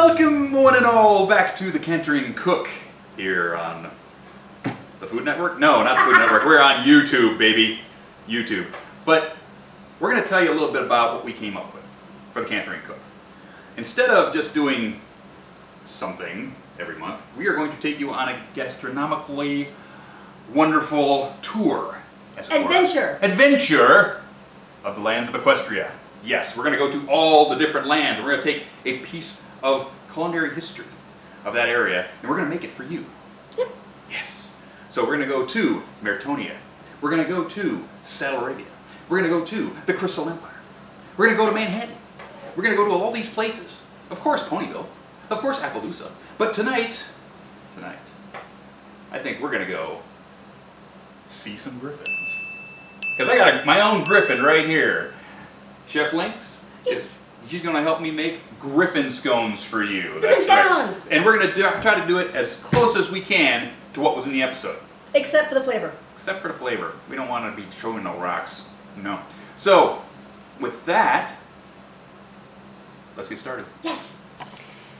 Welcome one and all back to the Cantering Cook here on the Food Network? No, not the Food Network. We're on YouTube, baby. YouTube. But we're going to tell you a little bit about what we came up with for the Cantering Cook. Instead of just doing something every month, we are going to take you on a gastronomically wonderful tour. Adventure of the lands of Equestria. Yes, we're going to go to all the different lands. We're going to take a piece of culinary history of that area, and we're going to make it for you. Yep. Yes. So we're going to go to Meritonia. We're going to go to Saddle Arabia. We're going to go to the Crystal Empire. We're going to go to Manhattan. We're going to go to all these places. Of course, Ponyville. Of course, Appaloosa. But tonight, I think we're going to go see some Gryphons. Because I got my own Gryphon right here. Chef Lynx, she's going to help me make Gryphon Scones for you. Gryphon Scones! And we're going to try to do it as close as we can to what was in the episode. Except for the flavor. Except for the flavor. We don't want to be throwing no rocks. No. So, with that, let's get started. Yes.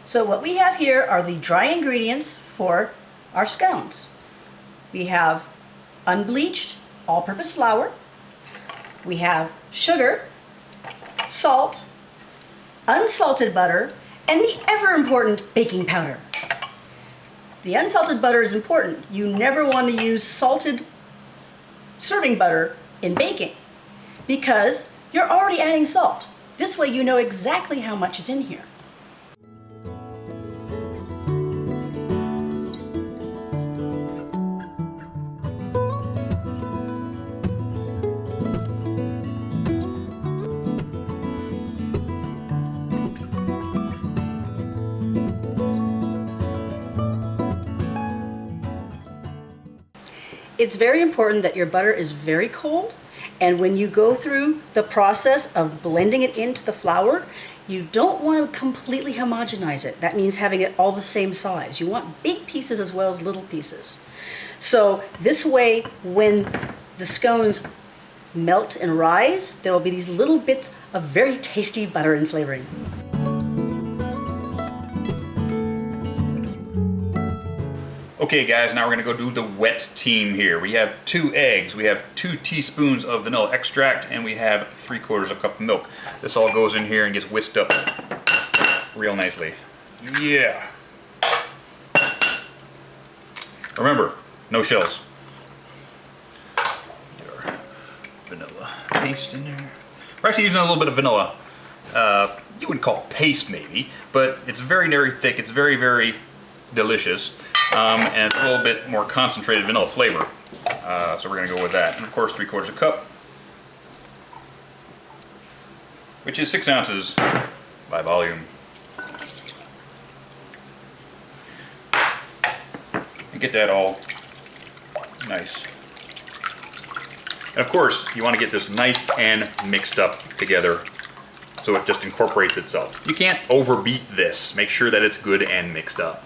So what we have here are the dry ingredients for our scones. We have unbleached all-purpose flour. We have sugar, salt, unsalted butter, and the ever-important baking powder. The unsalted butter is important. You never want to use salted serving butter in baking because you're already adding salt. This way you know exactly how much is in here. It's very important that your butter is very cold, and when you go through the process of blending it into the flour, you don't want to completely homogenize it. That means having it all the same size. You want big pieces as well as little pieces. So this way, when the scones melt and rise, there will be these little bits of very tasty butter and flavoring. Okay guys, now we're going to go do the wet team here. We have 2 eggs, we have 2 teaspoons of vanilla extract, and we have 3/4 cup of milk. This all goes in here and gets whisked up real nicely. Yeah. Remember, no shells. Your vanilla paste in there. We're actually using a little bit of vanilla. You would call it paste maybe, but it's very, very thick. It's very, very delicious. And it's a little bit more concentrated vanilla flavor. So we're going to go with that. And of course, 3/4 cup, which is 6 ounces by volume. And get that all nice. And of course, you want to get this nice and mixed up together so it just incorporates itself. You can't overbeat this. Make sure that it's good and mixed up.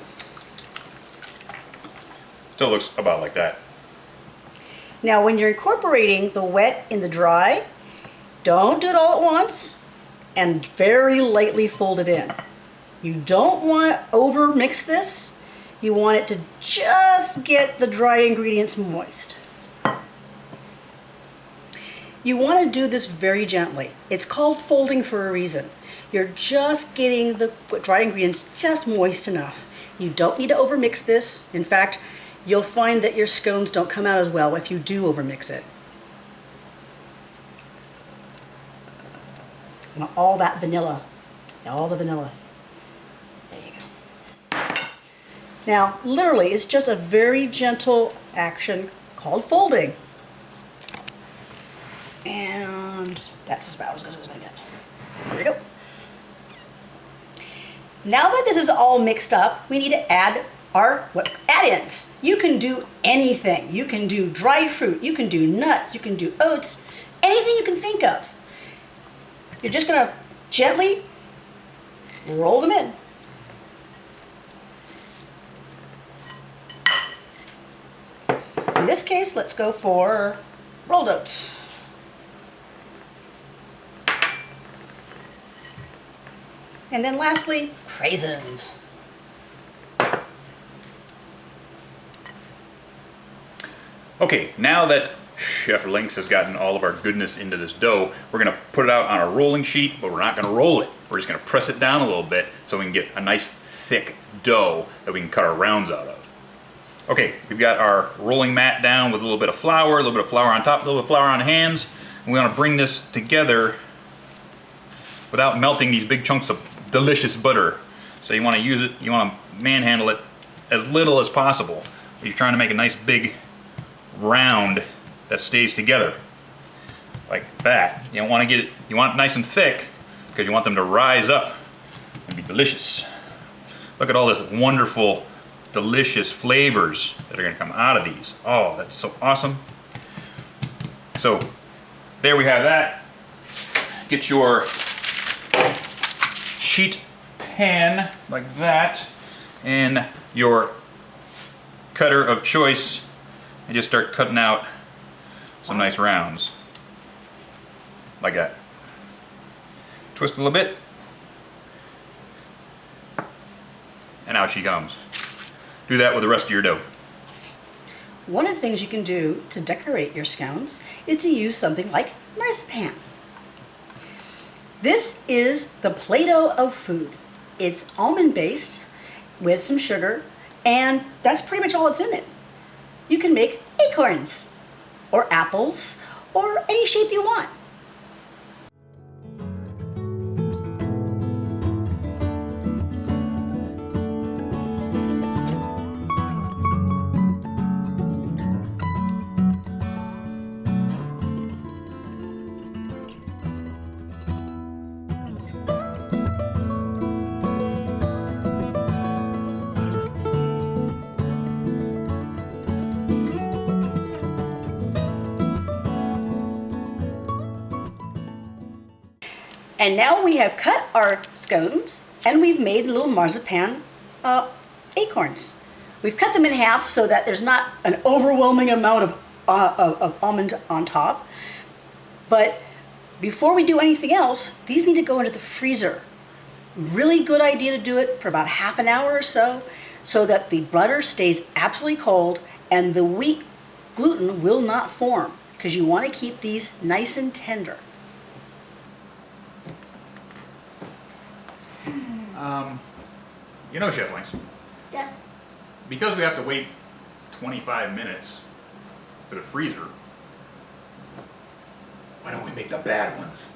Still looks about like that. Now when you're incorporating the wet in the dry, don't do it all at once and very lightly fold it in. You don't want to over mix this. You want it to just get the dry ingredients moist. You want to do this very gently. It's called folding for a reason. You're just getting the dry ingredients just moist enough. You don't need to over mix this. In fact, you'll find that your scones don't come out as well if you do overmix it. Now, all that vanilla, all the vanilla. There you go. Now, literally, it's just a very gentle action called folding. And that's about as good as it's gonna get. There we go. Now that this is all mixed up, we need to add our add-ins. You can do anything. You can do dried fruit, you can do nuts, you can do oats, anything you can think of. You're just gonna gently roll them in. In this case, let's go for rolled oats. And then lastly, craisins. Okay, now that Chef Lynx has gotten all of our goodness into this dough, we're gonna put it out on a rolling sheet, but we're not gonna roll it. We're just gonna press it down a little bit so we can get a nice thick dough that we can cut our rounds out of. Okay, we've got our rolling mat down with a little bit of flour on top, a little bit of flour on hands. And we wanna bring this together without melting these big chunks of delicious butter. So you wanna use it, you wanna manhandle it as little as possible. You're trying to make a nice big round that stays together like that. You don't want to get it, you want it nice and thick because you want them to rise up and be delicious. Look at all the wonderful, delicious flavors that are going to come out of these. Oh, that's so awesome. So there we have that. Get your sheet pan like that and your cutter of choice and just start cutting out some nice rounds like that. Twist a little bit and out she comes. Do that with the rest of your dough. One of the things you can do to decorate your scones is to use something like marzipan. This is the Play-Doh of food. It's almond based with some sugar, and that's pretty much all that's in it. You can make acorns or apples or any shape you want. And now we have cut our scones and we've made little marzipan acorns. We've cut them in half so that there's not an overwhelming amount of almond on top. But before we do anything else, these need to go into the freezer. Really good idea to do it for about half an hour or so that the butter stays absolutely cold and the wheat gluten will not form, because you want to keep these nice and tender. You know, Chef Lynx, Yes. because we have to wait 25 minutes for the freezer, why don't we make the bad ones?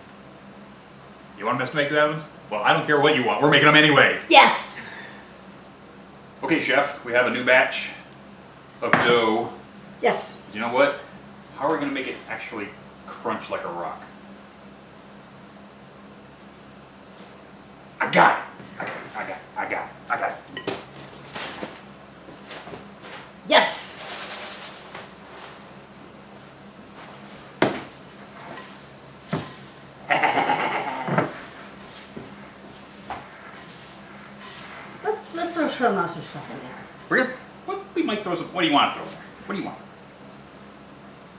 You want us to make the bad ones? Well, I don't care what you want. We're making them anyway. Yes. Okay, Chef, we have a new batch of dough. Yes. You know what? How are we going to make it actually crunch like a rock? I got it. I got it. Yes. Let's throw some other stuff in there. We're gonna. We might throw some. What do you want to throw there? What do you want?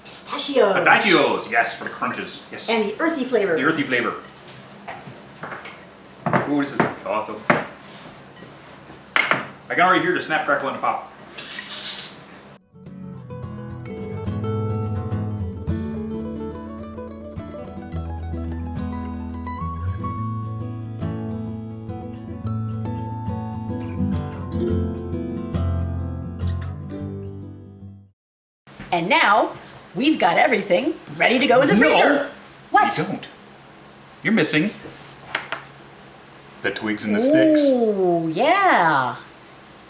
Pistachios. Pistachios, yes, for the crunches. Yes. And the earthy flavor. The earthy flavor. Ooh, this is awesome. I can already hear the snap, crackle, and the pop. And now we've got everything ready to go in the freezer. What? You don't. You're missing the twigs and the sticks. Oh, yeah.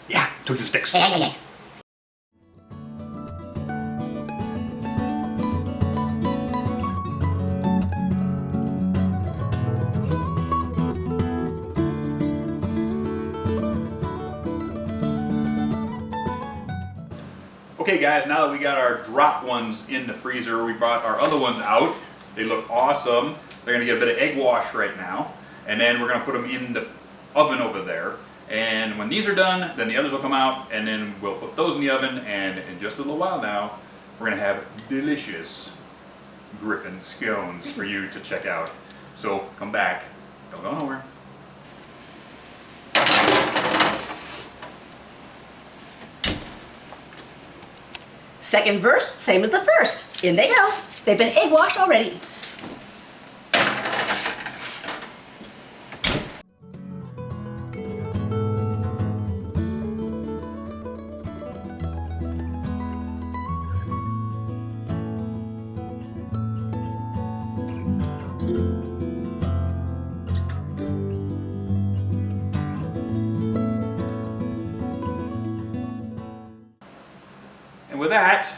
Yeah, twigs and sticks. Yeah. Okay guys, now that we got our drop ones in the freezer, we brought our other ones out. They look awesome. They're gonna get a bit of egg wash right now. And then we're gonna put them in the oven over there. And when these are done, then the others will come out and then we'll put those in the oven. And in just a little while now, we're gonna have delicious Gryphon Scones for you to check out. So come back, don't go nowhere. Second verse, same as the first. In they go. They've been egg washed already. And with that,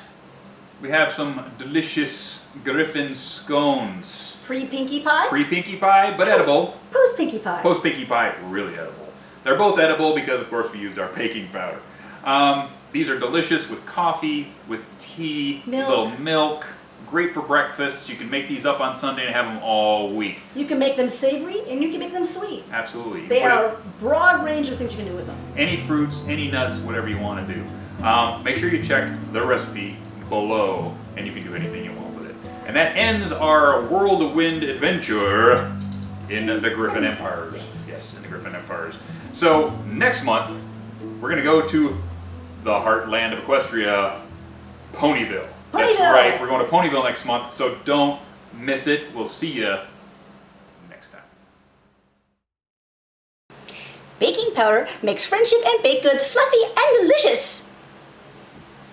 we have some delicious Gryphon Scones. Pre-pinkie pie? Pre-pinkie pie, but edible. Post-pinkie pie. Post-pinkie pie, really edible. They're both edible because, of course, we used our baking powder. These are delicious with coffee, with tea, Milk. a little milk. Great for breakfast. You can make these up on Sunday and have them all week. You can make them savory and you can make them sweet. Absolutely. They are a broad range of things you can do with them. Any fruits, any nuts, whatever you want to do. Make sure you check the recipe below, and you can do anything you want with it. And that ends our whirlwind adventure in the Gryphon Empires. Yes, in the Gryphon Empires. So next month, we're going to go to the heartland of Equestria, Ponyville. That's right, we're going to Ponyville next month, so don't miss it. We'll see you next time. Baking powder makes friendship and baked goods fluffy and delicious.